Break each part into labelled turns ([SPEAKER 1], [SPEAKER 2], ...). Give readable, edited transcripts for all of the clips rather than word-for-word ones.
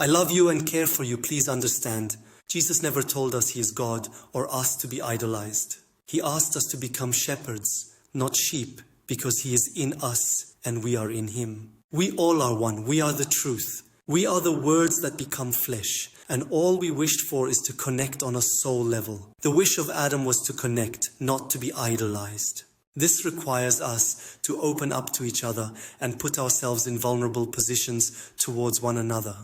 [SPEAKER 1] I love you and care for you, please understand. Jesus never told us he is God or us to be idolized. He asked us to become shepherds, not sheep, because he is in us and we are in him. We all are one. We are the truth. We are the words that become flesh, and all we wished for is to connect on a soul level. The wish of Adam was to connect, not to be idolized. This requires us to open up to each other and put ourselves in vulnerable positions towards one another.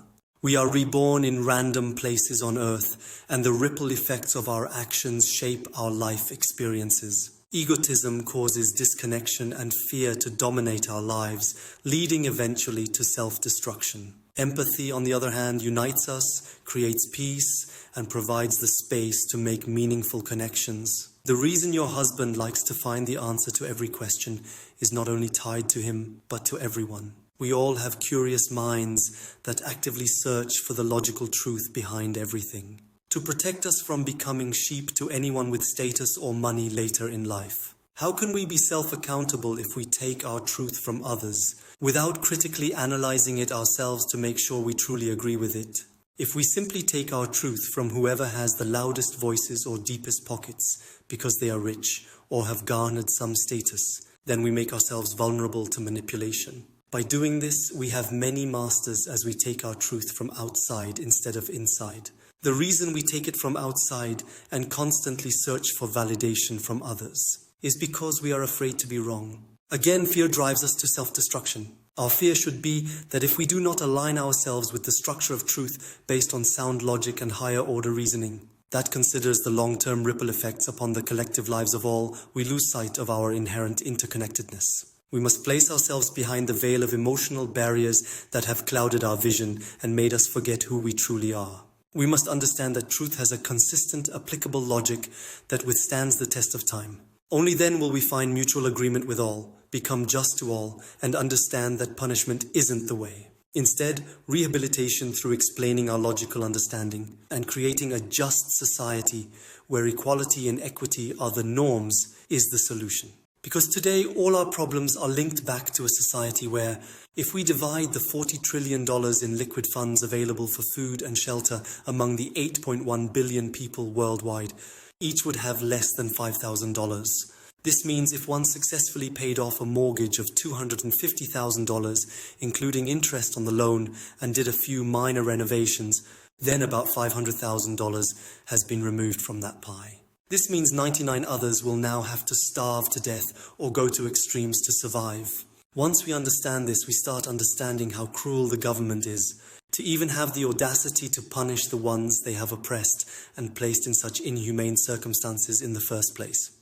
[SPEAKER 1] We are reborn in random places on earth, and the ripple effects of our actions shape our life experiences. Egotism causes disconnection and fear to dominate our lives, leading eventually to self-destruction. Empathy, on the other hand, unites us, creates peace, and provides the space to make meaningful connections. The reason your husband likes to find the answer to every question is not only tied to him, but to everyone. We all have curious minds that actively search for the logical truth behind everything, to protect us from becoming sheep to anyone with status or money later in life. How can we be self-accountable if we take our truth from others, without critically analyzing it ourselves to make sure we truly agree with it? If we simply take our truth from whoever has the loudest voices or deepest pockets because they are rich or have garnered some status, then we make ourselves vulnerable to manipulation. By doing this, we have many masters as we take our truth from outside instead of inside. The reason we take it from outside and constantly search for validation from others is because we are afraid to be wrong. Again, fear drives us to self-destruction. Our fear should be that if we do not align ourselves with the structure of truth based on sound logic and higher order reasoning, that considers the long-term ripple effects upon the collective lives of all, we lose sight of our inherent interconnectedness. We must place ourselves behind the veil of emotional barriers that have clouded our vision and made us forget who we truly are. We must understand that truth has a consistent, applicable logic that withstands the test of time. Only then will we find mutual agreement with all, become just to all, and understand that punishment isn't the way. Instead, rehabilitation through explaining our logical understanding and creating a just society where equality and equity are the norms is the solution. Because today, all our problems are linked back to a society where, if we divide the $40 trillion in liquid funds available for food and shelter among the 8.1 billion people worldwide, each would have less than $5,000. This means if one successfully paid off a mortgage of $250,000, including interest on the loan, and did a few minor renovations, then about $500,000 has been removed from that pie. This means 99 others will now have to starve to death or go to extremes to survive. Once we understand this, we start understanding how cruel the government is, to even have the audacity to punish the ones they have oppressed and placed in such inhumane circumstances in the first place.